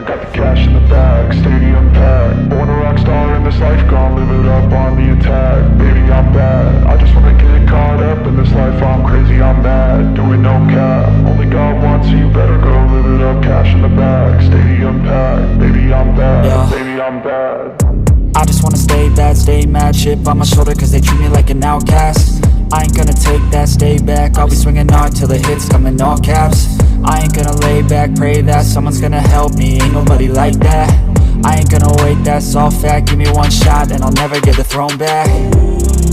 I got the cash in the bag, stadium packed. Born a rock star in this life, gon' live it up on the attack. Baby, I'm bad, I just wanna get caught up in this life. I'm crazy, I'm mad, doing no cap. Only God wants, so you better go live it up. Cash in the bag, stadium packed. Baby, I'm bad, Yeah. baby, I'm bad. I just wanna stay bad, stay mad. Chip on my shoulder cause they treat me like an outcast. I ain't gonna take that, stay back. I'll be swinging hard till the hits come in all caps. I ain't gonna lay back, pray that someone's gonna help me. Ain't nobody like that. I ain't gonna wait, that's all fact. Give me one shot and I'll never get the throne back.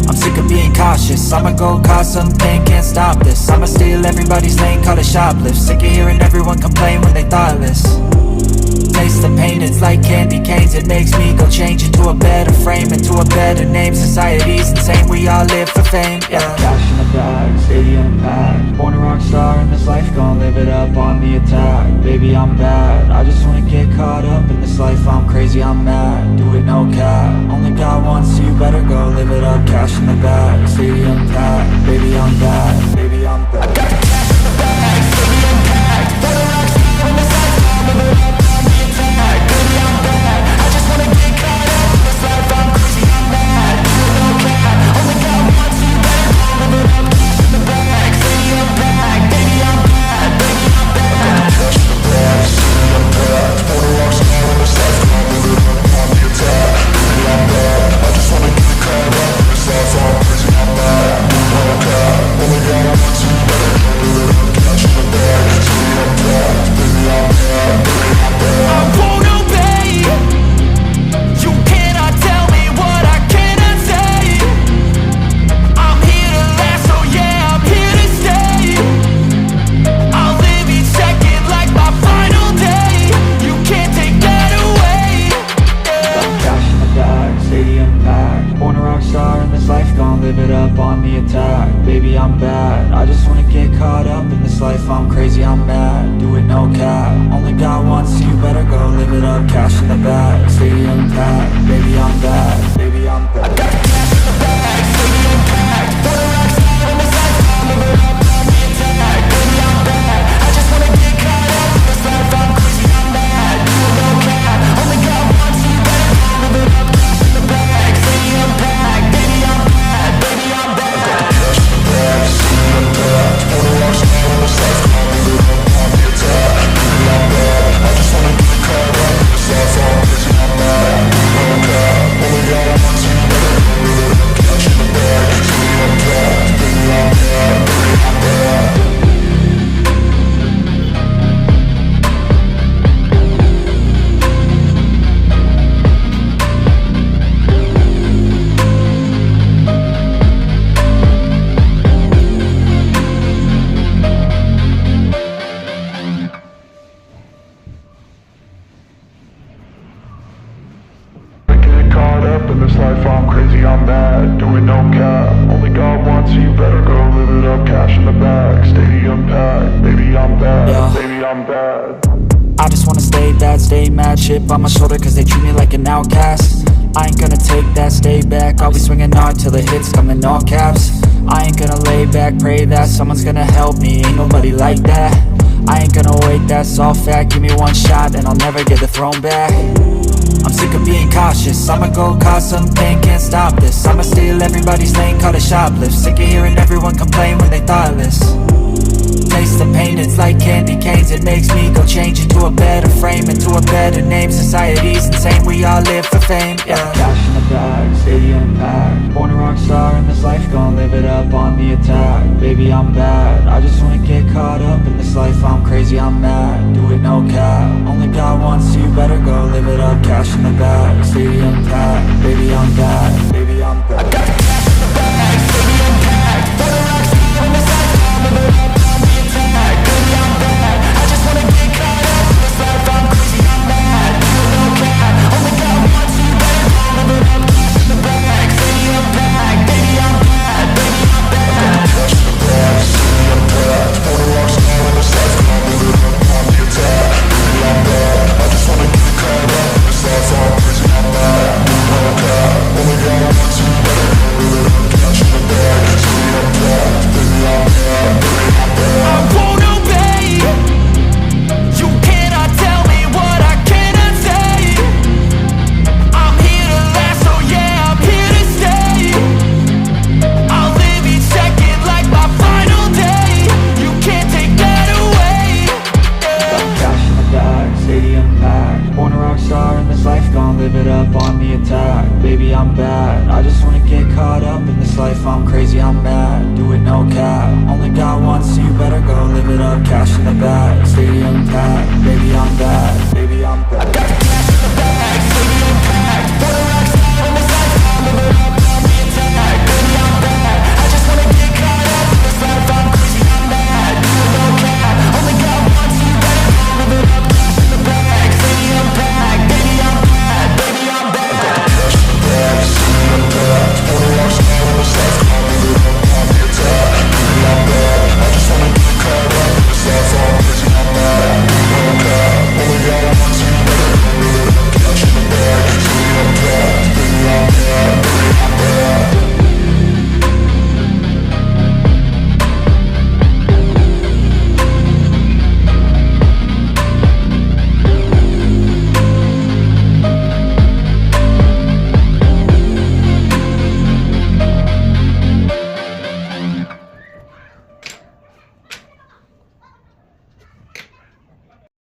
I'm sick of being cautious, I'ma go cause something, can't stop this. I'ma steal everybody's lane, call it shoplift. Sick of hearing everyone complain when they thoughtless. Taste the pain, it's like candy canes. It makes me go change into a better frame, into a better name. Society's insane, we all live for fame, yeah. Cash in the bag, stadium packed. Born a rock star in this life, gon' live it up on the attack. Baby, I'm bad, I just wanna get caught up in this life. I'm crazy, I'm mad, do it no cap. Only God wants, so you better go live it up. Cash in the bag, stadium packed. Baby, I'm bad, baby, I'm bad. I got the cash in the bag, stadium packed. Born a rock star in this life, gon' live it up. I'm crazy, I'm mad, do it no cap. Only God wants, so you better go live it up. Cash in the bag, stadium packed. Baby, I'm bad, baby, I'm bad. I got the cash in the bag, stadium packed. Born a rock star in this life, gon' live it up on the attack. Baby, I'm bad, I just wanna get caught up in this life. I'm crazy, I'm mad, do it no cap. Only God wants, so you better go live it up. Cash in the bag, stadium packed. Baby, I'm bad, baby, I'm bad. I got the cash in the bag, stadium packed. Born a rock star in this life. In this life, I'm crazy, I'm mad, doing no cap. Only God wants, so you better go live it up. Cash in the bag, stadium packed. Baby, I'm bad, yeah. Baby, I'm bad. I just wanna stay bad, stay mad. Chip on my shoulder cause they treat me like an outcast. I ain't gonna take that, stay back. I'll be swinging hard till the hits come in all caps. I ain't gonna lay back, pray that someone's gonna help me. Ain't nobody like that. I ain't gonna wait, that's all fact. Give me one shot and I'll never get the throne back. I'm sick of being cautious, I'ma go cause something, can't stop this. I'ma steal everybody's lane, call it shoplift. Sick of hearing everyone complain when they thoughtless. Taste the pain, it's like candy canes. It makes me go change into a better frame, into a better name. Society's insane, we all live for fame, yeah. Cash in the bag, stadium packed. Born a rock star in this life, gon' live it up on the attack. Baby, I'm bad, I just wanna get caught up in this life. I'm crazy, I'm mad, do it no cap. Only God wants, so you better go live it up. Cash in the bag, stadium packed. Baby, I'm bad, baby, I'm bad. I got the cash in the bag, stadium packed. Born a rock star in this life, gon' live it up on the attack. Baby, I'm bad, I just wanna get caught up in this life. I'm crazy, I'm mad, do it no cap. Only God wants, so you better go live it up. Cash in the bag, stadium packed. Baby, I'm bad, baby, I'm bad. I got the cash in the bag, stadium packed. Born a rock star in this life, gon' live it up on the attack. Baby, I'm bad, I just wanna get caught up in this life. I'm crazy, I'm mad, do it no cap. Only God wants. this life, I'm crazy, I'm mad. Do it no cap, only got one, so you better go live it up. Cash in the bag, stadium packed, baby I'm back.